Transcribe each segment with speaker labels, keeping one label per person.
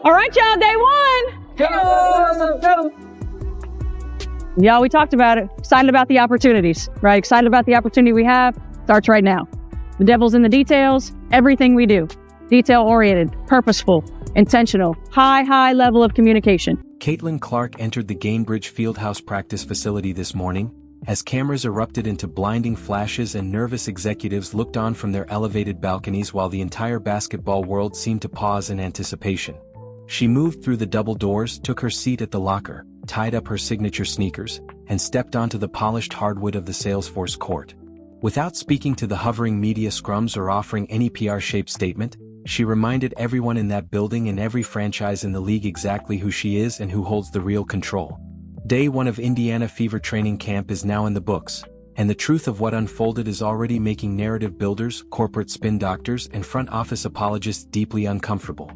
Speaker 1: All right, y'all, day one. Y'all, we talked about it. Excited about the opportunities, right? Excited about the opportunity we have. Starts right now. The devil's in the details. Everything we do. Detail-oriented, purposeful, intentional, high level of communication.
Speaker 2: Caitlin Clark entered the Gainbridge Fieldhouse practice facility this morning, as cameras erupted into blinding flashes and nervous executives looked on from their elevated balconies while the entire basketball world seemed to pause in anticipation. She moved through the double doors, took her seat at the locker, tied up her signature sneakers, and stepped onto the polished hardwood of the Salesforce court. Without speaking to the hovering media scrums or offering any PR-shaped statement, she reminded everyone in that building and every franchise in the league exactly who she is and who holds the real control. Day one of Indiana Fever training camp is now in the books, and the truth of what unfolded is already making narrative builders, corporate spin doctors, and front office apologists deeply uncomfortable.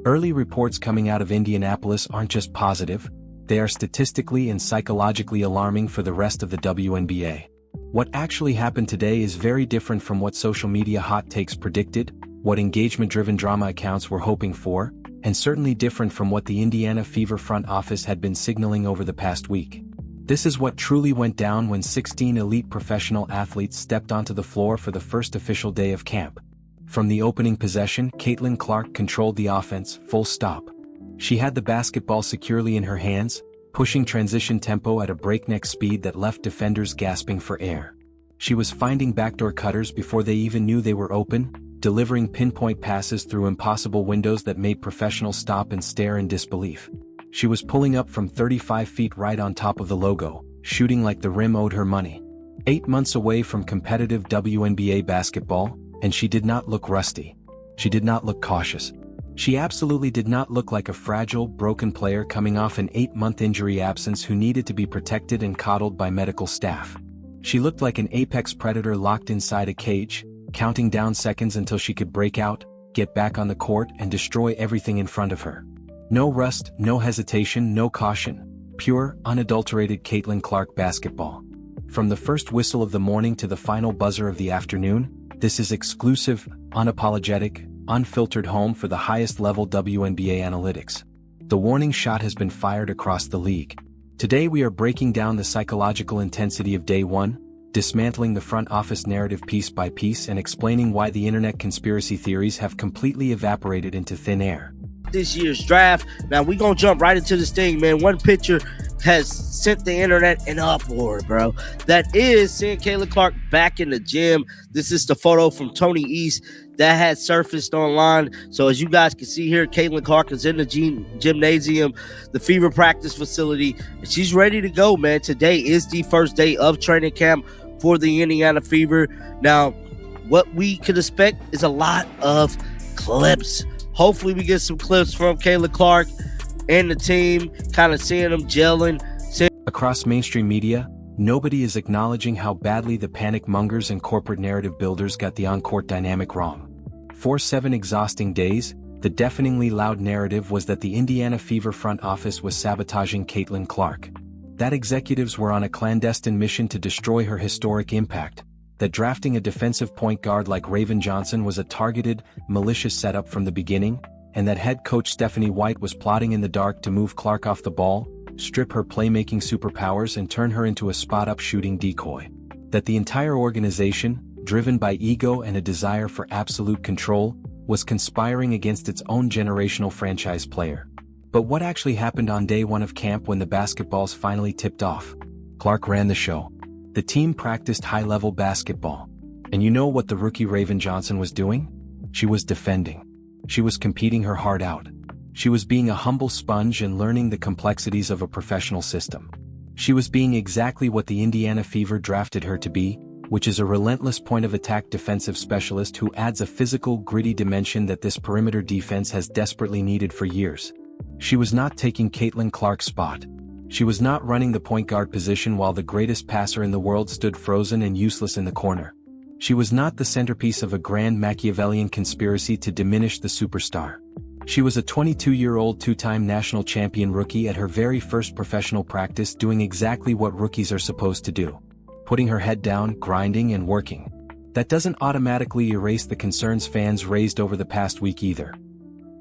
Speaker 2: Early reports coming out of Indianapolis aren't just positive, they are statistically and psychologically alarming for the rest of the WNBA. What actually happened today is very different from what social media hot takes predicted, what engagement-driven drama accounts were hoping for, and certainly different from what the Indiana Fever front office had been signaling over the past week. This is what truly went down when 16 elite professional athletes stepped onto the floor for the first official day of camp. From the opening possession, Caitlin Clark controlled the offense, full stop. She had the basketball securely in her hands, pushing transition tempo at a breakneck speed that left defenders gasping for air. She was finding backdoor cutters before they even knew they were open, delivering pinpoint passes through impossible windows that made professionals stop and stare in disbelief. She was pulling up from 35 feet right on top of the logo, shooting like the rim owed her money. 8 months away from competitive WNBA basketball, and she did not look rusty. She did not look cautious. She absolutely did not look like a fragile, broken player coming off an 8-month injury absence who needed to be protected and coddled by medical staff. She looked like an apex predator locked inside a cage, counting down seconds until she could break out, get back on the court, and destroy everything in front of her. No rust, no hesitation, no caution. Pure, unadulterated Caitlin Clark basketball. From the first whistle of the morning to the final buzzer of the afternoon, this is exclusive, unapologetic, unfiltered home for the highest level WNBA analytics. The warning shot has been fired across the league. Today we are breaking down the psychological intensity of day one, dismantling the front office narrative piece by piece, and explaining why the internet conspiracy theories have completely evaporated into thin air.
Speaker 3: This year's draft. Now we're gonna jump right into this thing, man. One picture has sent the internet in uproar, bro. That is seeing Caitlin Clark back in the gym. This is the photo from Tony East that had surfaced online. So as you guys can see here, Caitlin Clark is in the gymnasium, the Fever practice facility, and she's ready to go, man. Today is the first day of training camp for the Indiana Fever. Now, what we could expect is a lot of clips. Hopefully we get some clips from Caitlin Clark and the team, kind of seeing them gelling.
Speaker 2: Across mainstream media, nobody is acknowledging how badly the panic mongers and corporate narrative builders got the on-court dynamic wrong. For 7 exhausting days, the deafeningly loud narrative was that the Indiana Fever front office was sabotaging Caitlin Clark. That executives were on a clandestine mission to destroy her historic impact. That drafting a defensive point guard like Raven Johnson was a targeted, malicious setup from the beginning, and that head coach Stephanie White was plotting in the dark to move Clark off the ball, strip her playmaking superpowers, and turn her into a spot-up shooting decoy. That the entire organization, driven by ego and a desire for absolute control, was conspiring against its own generational franchise player. But what actually happened on day one of camp when the basketballs finally tipped off? Clark ran the show. The team practiced high-level basketball. And you know what the rookie Raven Johnson was doing? She was defending. She was competing her heart out. She was being a humble sponge and learning the complexities of a professional system. She was being exactly what the Indiana Fever drafted her to be, which is a relentless point-of-attack defensive specialist who adds a physical, gritty dimension that this perimeter defense has desperately needed for years. She was not taking Caitlin Clark's spot. She was not running the point guard position while the greatest passer in the world stood frozen and useless in the corner. She was not the centerpiece of a grand Machiavellian conspiracy to diminish the superstar. She was a 22-year-old two-time national champion rookie at her very first professional practice, doing exactly what rookies are supposed to do. Putting her head down, grinding, and working. That doesn't automatically erase the concerns fans raised over the past week either.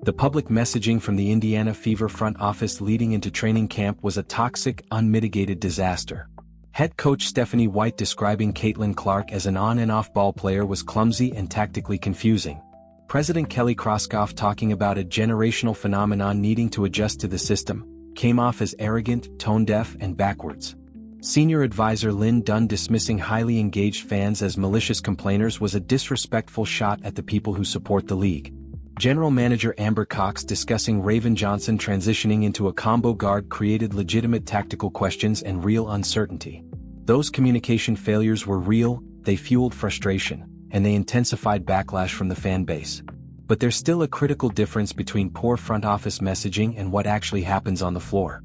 Speaker 2: The public messaging from the Indiana Fever front office leading into training camp was a toxic, unmitigated disaster. Head coach Stephanie White describing Caitlin Clark as an on and off ball player was clumsy and tactically confusing. President Kelly Kroskoff talking about a generational phenomenon needing to adjust to the system, came off as arrogant, tone-deaf, and backwards. Senior advisor Lynn Dunn dismissing highly engaged fans as malicious complainers was a disrespectful shot at the people who support the league. General Manager Amber Cox discussing Raven Johnson transitioning into a combo guard created legitimate tactical questions and real uncertainty. Those communication failures were real, they fueled frustration, and they intensified backlash from the fan base. But there's still a critical difference between poor front office messaging and what actually happens on the floor.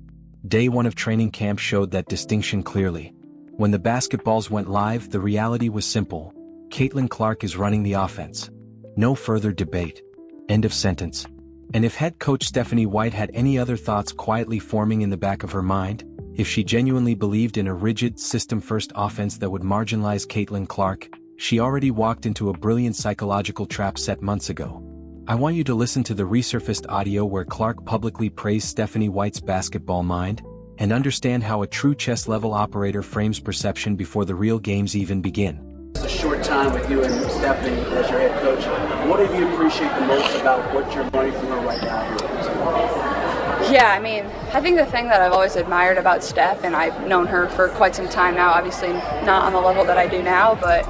Speaker 2: Day 1 of training camp showed that distinction clearly. When the basketballs went live, the reality was simple. Caitlin Clark is running the offense. No further debate. End of sentence. And if head coach Stephanie White had any other thoughts quietly forming in the back of her mind, if she genuinely believed in a rigid, system-first offense that would marginalize Caitlin Clark, she already walked into a brilliant psychological trap set months ago. I want you to listen to the resurfaced audio where Clark publicly praised Stephanie White's basketball mind, and understand how a true chess-level operator frames perception before the real games even begin.
Speaker 4: It's a short time with you and Stephanie as your head coach. What do you appreciate the most about what you're learning from her right now?
Speaker 5: Yeah, I mean, I think the thing that I've always admired about Steph, and I've known her for quite some time now, obviously not on the level that I do now, but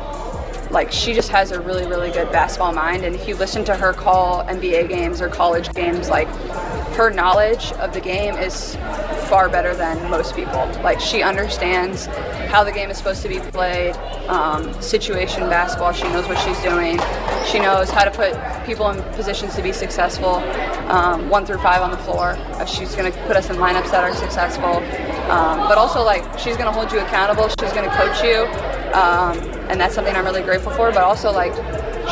Speaker 5: like she just has a really, really good basketball mind. And if you listen to her call NBA games or college games, like her knowledge of the game is far better than most people. Like she understands how the game is supposed to be played, situation basketball. She knows what she's doing. She knows how to put people in positions to be successful, 1 through 5 on the floor. She's going to put us in lineups that are successful, but also like she's going to hold you accountable. She's going to coach you, and that's something I'm really grateful for. But also like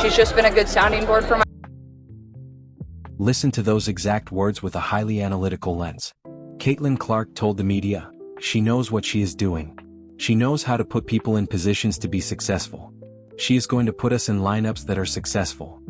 Speaker 5: she's just been a good sounding board for my.
Speaker 2: Listen to those exact words with a highly analytical lens. Caitlin Clark told the media, she knows what she is doing. She knows how to put people in positions to be successful. She is going to put us in lineups that are successful.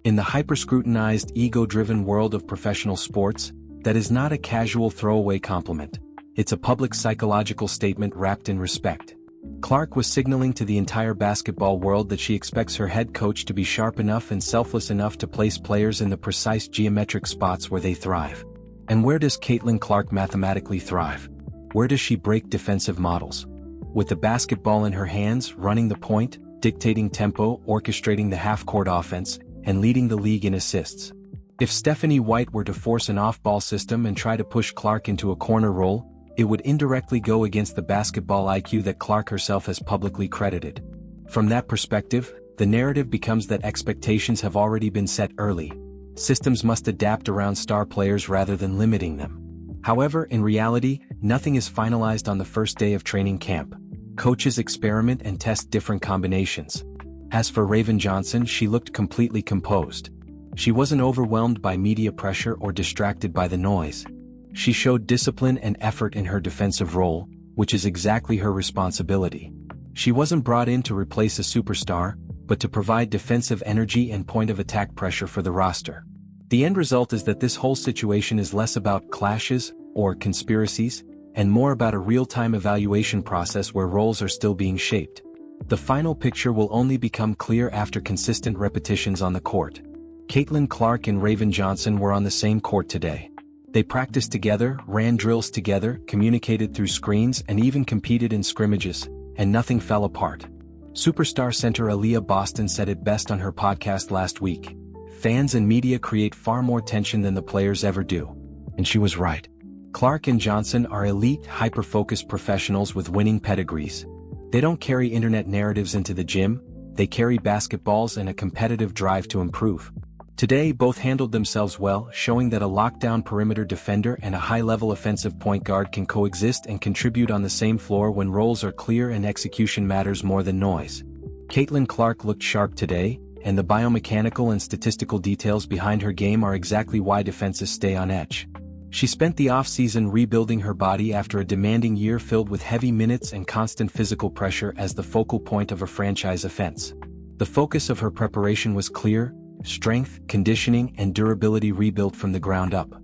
Speaker 2: In the hyper-scrutinized, ego-driven world of professional sports, that is not a casual throwaway compliment. It's a public psychological statement wrapped in respect. Clark was signaling to the entire basketball world that she expects her head coach to be sharp enough and selfless enough to place players in the precise geometric spots where they thrive. And where does Caitlin Clark mathematically thrive? Where does she break defensive models? With the basketball in her hands, running the point, dictating tempo, orchestrating the half-court offense, and leading the league in assists. If Stephanie White were to force an off-ball system and try to push Clark into a corner role, it would indirectly go against the basketball IQ that Clark herself has publicly credited. From that perspective, the narrative becomes that expectations have already been set early. Systems must adapt around star players rather than limiting them. However, in reality, nothing is finalized on the first day of training camp. Coaches experiment and test different combinations. As for Raven Johnson, she looked completely composed. She wasn't overwhelmed by media pressure or distracted by the noise. She showed discipline and effort in her defensive role, which is exactly her responsibility. She wasn't brought in to replace a superstar, but to provide defensive energy and point-of-attack pressure for the roster. The end result is that this whole situation is less about clashes or conspiracies, and more about a real-time evaluation process where roles are still being shaped. The final picture will only become clear after consistent repetitions on the court. Caitlin Clark and Raven Johnson were on the same court today. They practiced together, ran drills together, communicated through screens, and even competed in scrimmages, and nothing fell apart. Superstar center Aaliyah Boston said it best on her podcast last week. Fans and media create far more tension than the players ever do. And she was right. Clark and Johnson are elite, hyper-focused professionals with winning pedigrees. They don't carry internet narratives into the gym, they carry basketballs and a competitive drive to improve. Today, both handled themselves well, showing that a lockdown perimeter defender and a high-level offensive point guard can coexist and contribute on the same floor when roles are clear and execution matters more than noise. Caitlin Clark looked sharp today, and the biomechanical and statistical details behind her game are exactly why defenses stay on edge. She spent the off-season rebuilding her body after a demanding year filled with heavy minutes and constant physical pressure as the focal point of a franchise offense. The focus of her preparation was clear: strength, conditioning, and durability rebuilt from the ground up.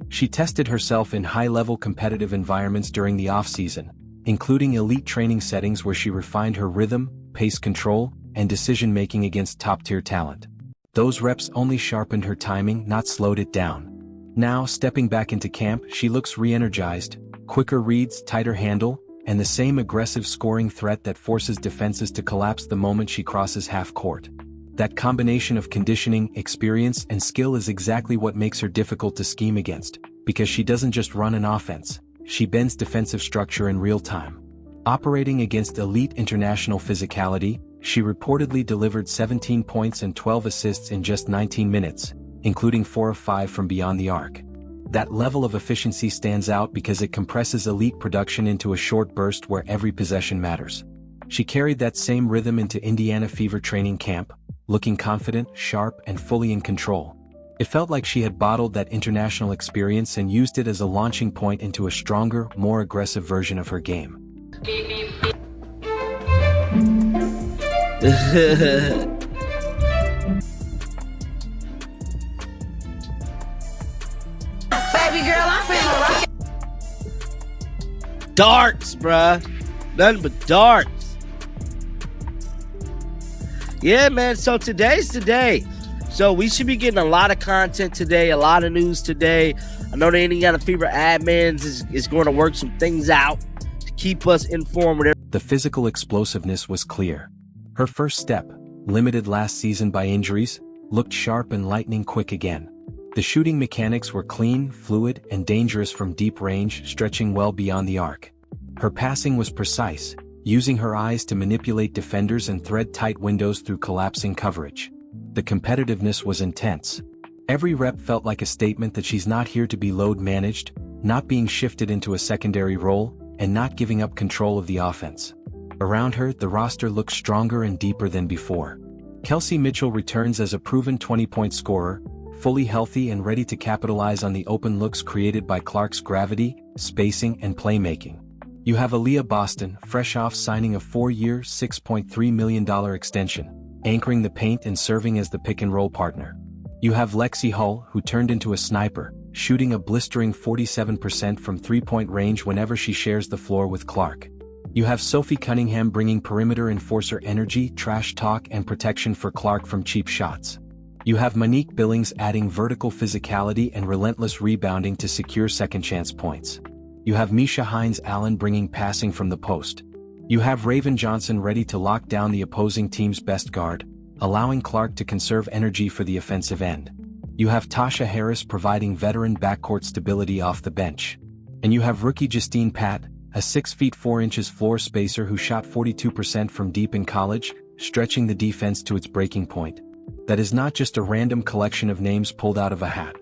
Speaker 2: She tested herself in high-level competitive environments during the off-season, including elite training settings where she refined her rhythm, pace control, and decision-making against top-tier talent. Those reps only sharpened her timing, not slowed it down. Now, stepping back into camp, she looks re-energized, quicker reads, tighter handle, and the same aggressive scoring threat that forces defenses to collapse the moment she crosses half-court. That combination of conditioning, experience, and skill is exactly what makes her difficult to scheme against, because she doesn't just run an offense, she bends defensive structure in real time. Operating against elite international physicality, she reportedly delivered 17 points and 12 assists in just 19 minutes, including 4 of 5 from beyond the arc. That level of efficiency stands out because it compresses elite production into a short burst where every possession matters. She carried that same rhythm into Indiana Fever training camp, looking confident, sharp, and fully in control. It felt like she had bottled that international experience and used it as a launching point into a stronger, more aggressive version of her game.
Speaker 3: Darts, bruh. Nothing but darts. Yeah, man. So today's the day. So we should be getting a lot of content today, a lot of news today. I know the Indiana Fever admins is going to work some things out to keep us informed.
Speaker 2: The physical explosiveness was clear. Her first step, limited last season by injuries, looked sharp and lightning quick again. The shooting mechanics were clean, fluid, and dangerous from deep range, stretching well beyond the arc. Her passing was precise, using her eyes to manipulate defenders and thread tight windows through collapsing coverage. The competitiveness was intense. Every rep felt like a statement that she's not here to be load managed, not being shifted into a secondary role, and not giving up control of the offense. Around her, the roster looks stronger and deeper than before. Kelsey Mitchell returns as a proven 20-point scorer, fully healthy and ready to capitalize on the open looks created by Clark's gravity, spacing, and playmaking. You have Aaliyah Boston, fresh off signing a 4-year, $6.3 million extension, anchoring the paint and serving as the pick-and-roll partner. You have Lexi Hull, who turned into a sniper, shooting a blistering 47% from three-point range whenever she shares the floor with Clark. You have Sophie Cunningham bringing perimeter enforcer energy, trash talk, and protection for Clark from cheap shots. You have Monique Billings adding vertical physicality and relentless rebounding to secure second-chance points. You have Misha Hines-Allen bringing passing from the post. You have Raven Johnson ready to lock down the opposing team's best guard, allowing Clark to conserve energy for the offensive end. You have Tasha Harris providing veteran backcourt stability off the bench. And you have rookie Justine Pat, a 6 feet 4 inches floor spacer who shot 42% from deep in college, stretching the defense to its breaking point. That is not just a random collection of names pulled out of a hat.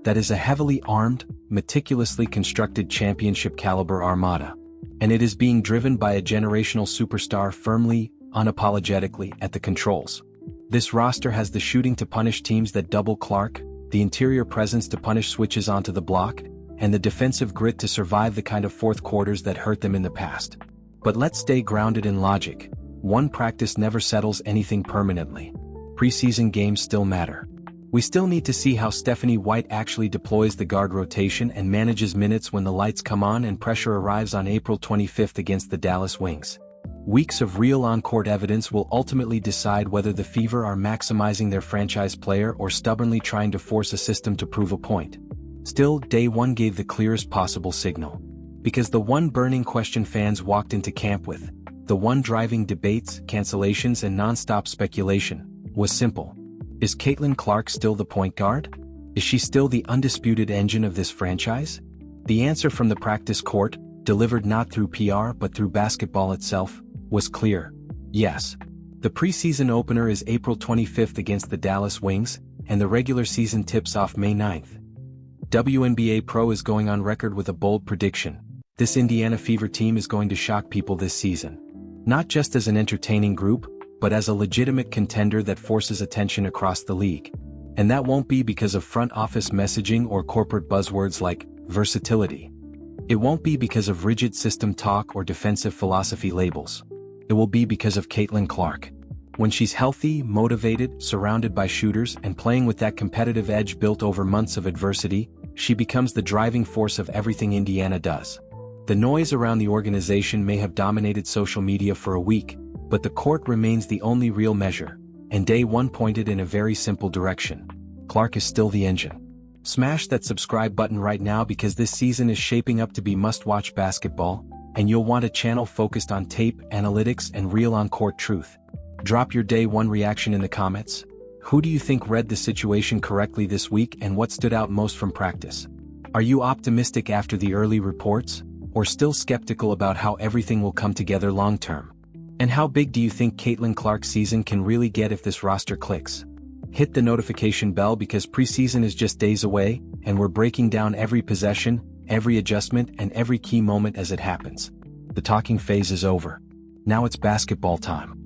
Speaker 2: That is a heavily armed, meticulously constructed championship-caliber armada. And it is being driven by a generational superstar firmly, unapologetically, at the controls. This roster has the shooting to punish teams that double Clark, the interior presence to punish switches onto the block, and the defensive grit to survive the kind of fourth quarters that hurt them in the past. But let's stay grounded in logic. One practice never settles anything permanently. Preseason games still matter. We still need to see how Stephanie White actually deploys the guard rotation and manages minutes when the lights come on and pressure arrives on April 25th against the Dallas Wings. Weeks of real on-court evidence will ultimately decide whether the Fever are maximizing their franchise player or stubbornly trying to force a system to prove a point. Still, day one gave the clearest possible signal. Because the one burning question fans walked into camp with, the one driving debates, cancellations, and non-stop speculation, was simple. Is Caitlin Clark still the point guard? Is she still the undisputed engine of this franchise? The answer from the practice court, delivered not through PR but through basketball itself, was clear. Yes. The preseason opener is April 25th against the Dallas Wings, and the regular season tips off May 9th. WNBA Pro is going on record with a bold prediction. This Indiana Fever team is going to shock people this season. Not just as an entertaining group, but as a legitimate contender that forces attention across the league. And that won't be because of front office messaging or corporate buzzwords like versatility. It won't be because of rigid system talk or defensive philosophy labels. It will be because of Caitlin Clark. When she's healthy, motivated, surrounded by shooters, and playing with that competitive edge built over months of adversity, she becomes the driving force of everything Indiana does. The noise around the organization may have dominated social media for a week, but the court remains the only real measure, and day one pointed in a very simple direction. Clark is still the engine. Smash that subscribe button right now because this season is shaping up to be must-watch basketball, and you'll want a channel focused on tape, analytics, and real on-court truth. Drop your day one reaction in the comments. Who do you think read the situation correctly this week and what stood out most from practice? Are you optimistic after the early reports, or still skeptical about how everything will come together long-term? And how big do you think Caitlin Clark's season can really get if this roster clicks? Hit the notification bell because preseason is just days away, and we're breaking down every possession, every adjustment, and every key moment as it happens. The talking phase is over. Now it's basketball time.